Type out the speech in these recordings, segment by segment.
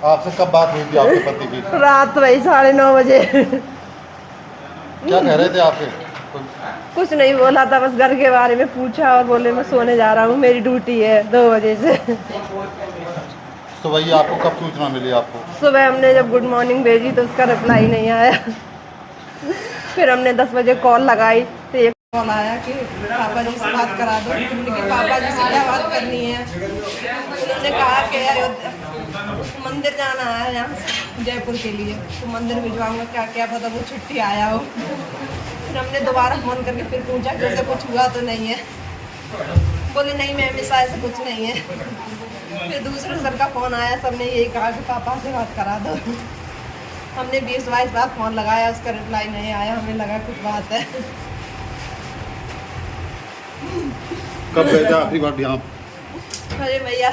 आपसे कब बात हुई थी आपके पति की? रात वही 9:30 बजे। क्या कह रहे थे आपसे? कुछ नहीं बोला था, बस घर के बारे में पूछा और बोले मैं सोने जा रहा हूँ, मेरी ड्यूटी है 2 बजे से। सुबह ही आपको कब सूचना मिली आपको? सुबह हमने जब गुड मॉर्निंग भेजी तो उसका रिप्लाई नहीं आया। फिर हमने 10 बजे कॉल लगाई तो एक कॉल आया कि पापा जी से बात करा दो। लेकिन पापा जी से क्या बात करनी है? उन्होंने कहा कि मंदिर जाना है यहाँ जयपुर के लिए, तो मंदिर भिजवाऊंगा, क्या क्या पता वो छुट्टी आया हो। फिर हमने दोबारा फ़ोन करके फिर पूछा कि ऐसे कुछ हुआ तो नहीं है? बोले नहीं मैम ऐसा ऐसा कुछ नहीं है। फिर दूसरे सर का फ़ोन आया, सबने यही कहा कि पापा से बात करा दो। हमने 20-22 बार फ़ोन लगाया, उसका रिप्लाई नहीं आया, हमें लगा कुछ बात है। कब गए थे आखिरी बार यहाँ? अरे भैया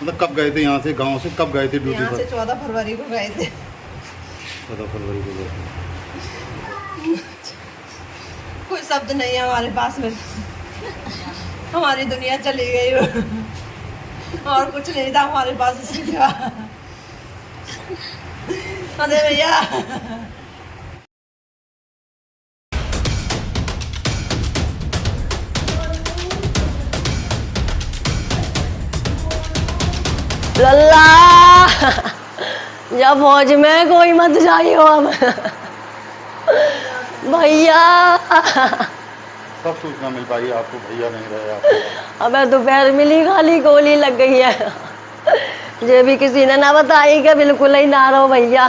मतलब कब गए थे यहाँ से, गांव से कब गए थे ड्यूटी यहाँ पर? से 14 फरवरी को गए थे। 14 फरवरी को गए थे। कोई शब्द नहीं है हमारे पास में, हमारी दुनिया चली गई और कुछ नहीं था हमारे पास इसके सिवा। अरे भैया लल्ला जब फौज में कोई मत जाइयो अब भैया। कब सूचना मिल पाई आपको भैया नहीं रहे आपको? अबे दोपहर मिली, खाली गोली लग गई है। ये भी किसी ने ना बताई कि बिल्कुल ही ना रहो भैया।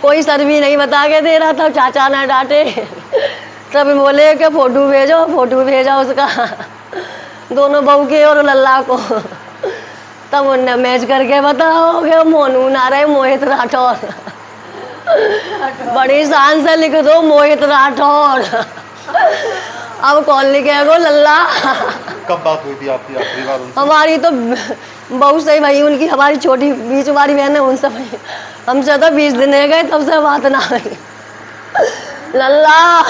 कोई सर भी नहीं बता के दे रहा था, चाचा ने डांटे। तब बोले कि फोटो भेजो उसका, दोनों बहू के और लल्ला को। तब उनने मैच करके बताओ कि मोनू ना रहे, मोहित राठौर। बड़ी शान से लिख दो मोहित राठौर। अब कौन लिखेगा लल्ला? कब बात हुई थी आपकी आखिरी बार उनसे? हमारी तो बहुत सही भाई, उनकी हमारी छोटी बीच वाली बहन है, उनसे भाई हमसे तो 20 दिन रह गए, तब से बात ना हुई। लल्ला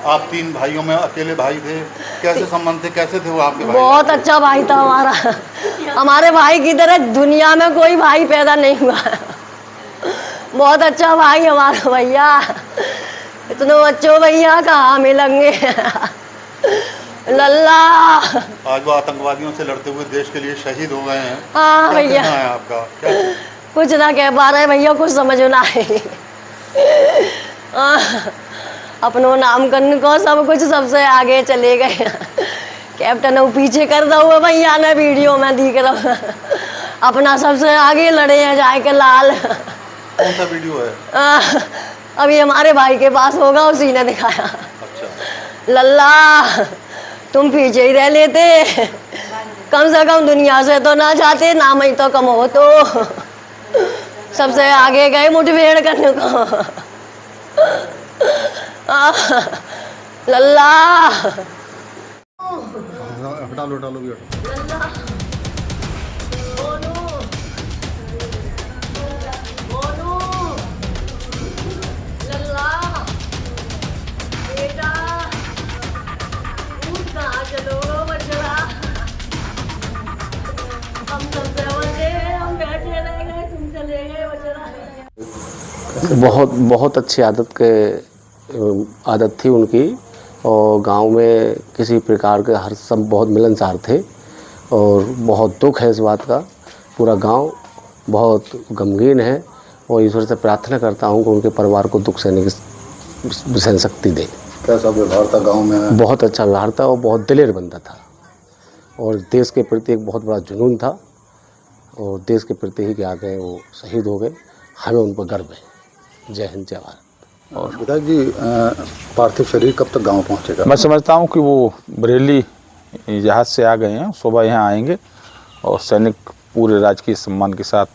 आप 3 भाइयों में अकेले भाई थे, कैसे संबंध थे, कैसे थे वो आपके भाई? बहुत अच्छा भाई था हमारा। हमारे भाई की तरह दुनिया में कोई भाई पैदा नहीं हुआ। बहुत अच्छा भाई हमारा भैया। इतने बच्चों भैया कहाँ मिलेंगे? लल्ला आज वो आतंकवादियों से लड़ते हुए देश के लिए शहीद हो गए हैं। हाँ क्या भैया, कहना है आपका? क्या कुछ ना कह पा रहे भैया, कुछ समझना है। अपनों नाम करने को सब कुछ सबसे आगे चले गए। कैप्टन वो पीछे कर दो हुआ भैया ने वीडियो में दिख रहा, अपना सबसे आगे लड़े हैं जाके लाल। कौन सा वीडियो है? अभी हमारे भाई के पास होगा, उसी ने दिखाया। अच्छा। लल्ला तुम पीछे ही रह लेते, कम से कम दुनिया से तो ना जाते, नाम ही तो कम हो तो। सबसे आगे गए मुठभेड़ करने को। लल्ला हटा लो भी हटा। बहुत अच्छी आदत थी उनकी, और गांव में किसी प्रकार के हर सब बहुत मिलनसार थे, और बहुत दुख है इस बात का। पूरा गांव बहुत गमगीन है, और ईश्वर से प्रार्थना करता हूं कि उनके परिवार को दुख सहने की सहन शक्ति दे। कैसा व्यवहार था गाँव में? बहुत अच्छा व्यवहार था, और बहुत दिलेर बंदा था, और देश के प्रति एक बहुत बड़ा जुनून था, और देश के प्रति ही आ गए, वो शहीद हो गए। हमें उन पर गर्व है। जय हिंद, जय भारत। और पिताजी पार्थिव शरीर कब तक गांव पहुंचेगा? मैं समझता हूं कि वो बरेली जहाज़ से आ गए हैं, सुबह यहाँ आएंगे, और सैनिक पूरे राजकीय सम्मान के साथ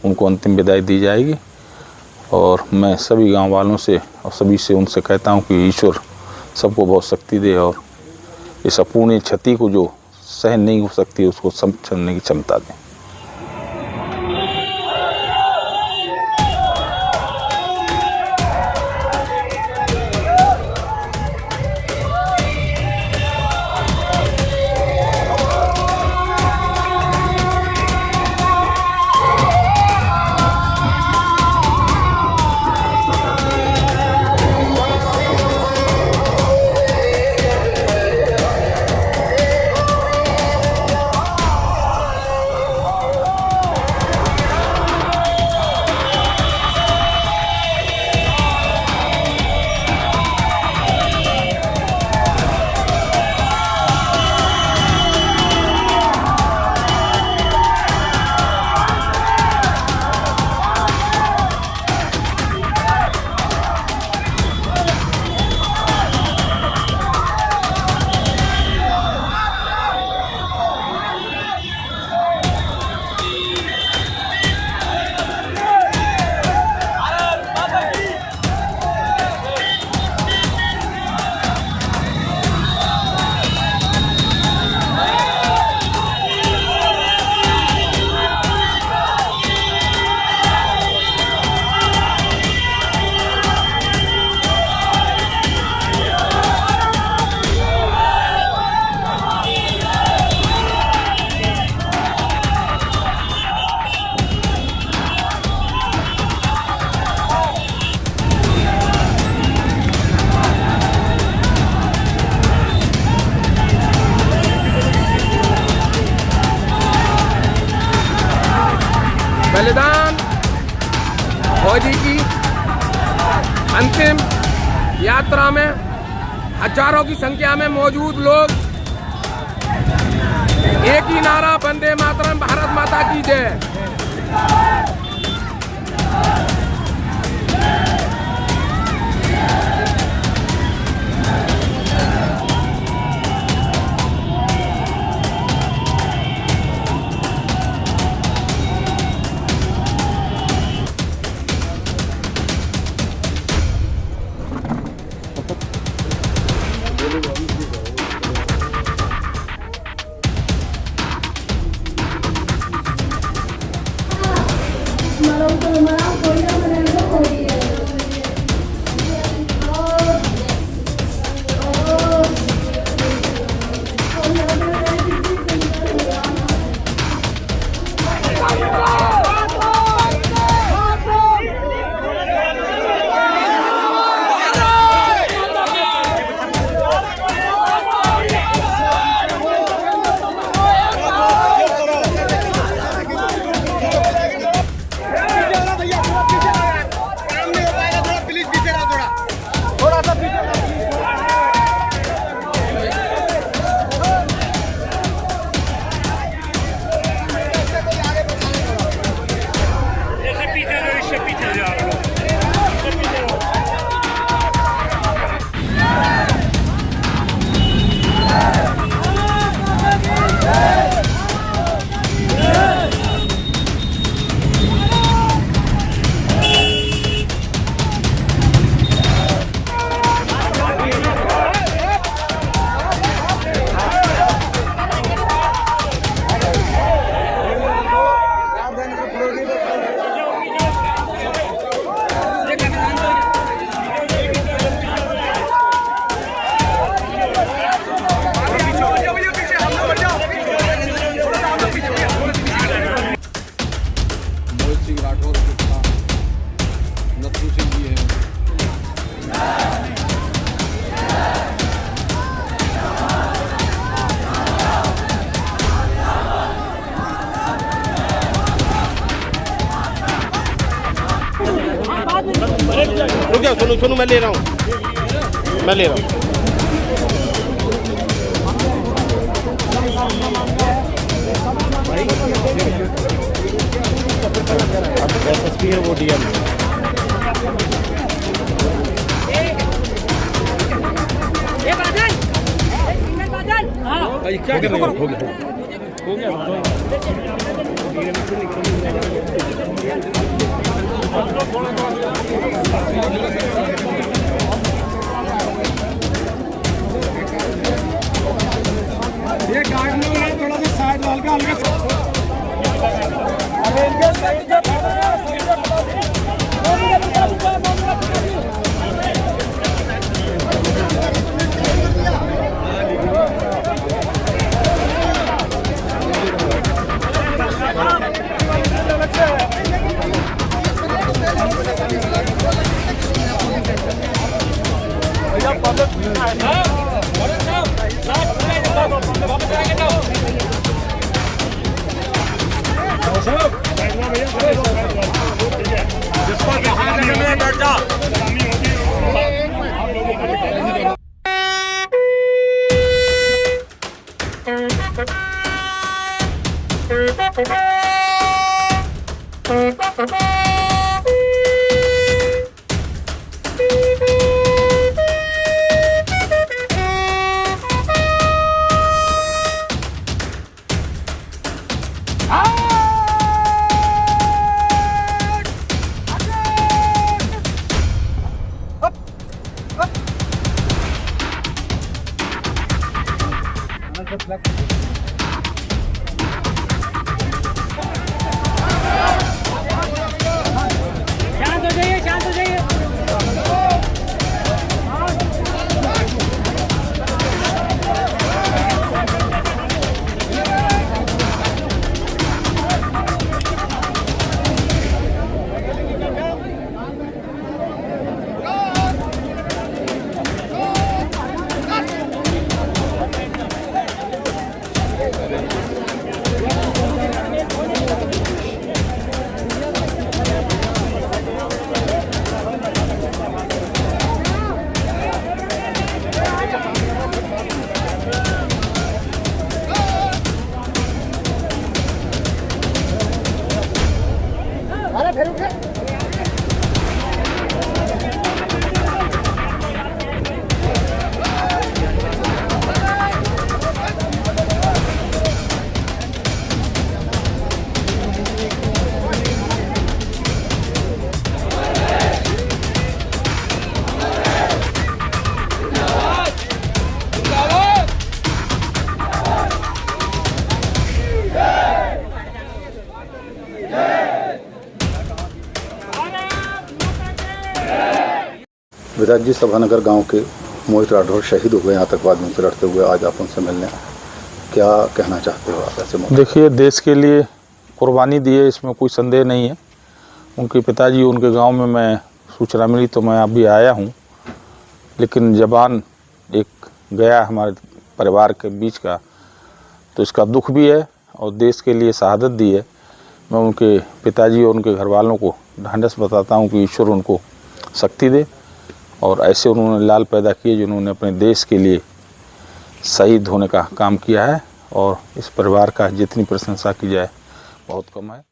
उनको अंतिम विदाई दी जाएगी। और मैं सभी गांव वालों से और सभी से उनसे कहता हूं कि ईश्वर सबको बहुत शक्ति दे, और इस अपूर्णीय क्षति को जो सहन नहीं हो सकती उसको समझने की क्षमता दें। बलिदान फौजी की अंतिम यात्रा में हजारों की संख्या में मौजूद लोग एक ही नारा, वंदे मातरम, भारत माता की जय। रुक जाओ, सुनो सुनो, मैं ले रहा हूँ, मैं ले रहा हूँ। तस्वीर वो दिया क्या कर रहे हो? हो गया ये गाड़ी में थोड़ा सा साइड हल्का हल्का विधायक जी, सभानगर गांव के मोहित राठौर शहीद हुए आतंकवादियों से लड़ते हुए, आज आप उनसे मिलने आए। क्या कहना चाहते हो आप ऐसे मौके? देखिए, देश के लिए कुर्बानी दी है, इसमें कोई संदेह नहीं है। उनके पिताजी उनके गांव में मैं सूचना मिली तो मैं अभी आया हूं, लेकिन जवान एक गया हमारे परिवार के बीच का, तो इसका दुख भी है और देश के लिए शहादत दी है। मैं उनके पिताजी और उनके घर वालों को ढांढस बताता हूं कि ईश्वर उनको शक्ति दे, और ऐसे उन्होंने लाल पैदा किए जिन्होंने अपने देश के लिए शहीद होने का काम किया है, और इस परिवार का जितनी प्रशंसा की जाए बहुत कम है।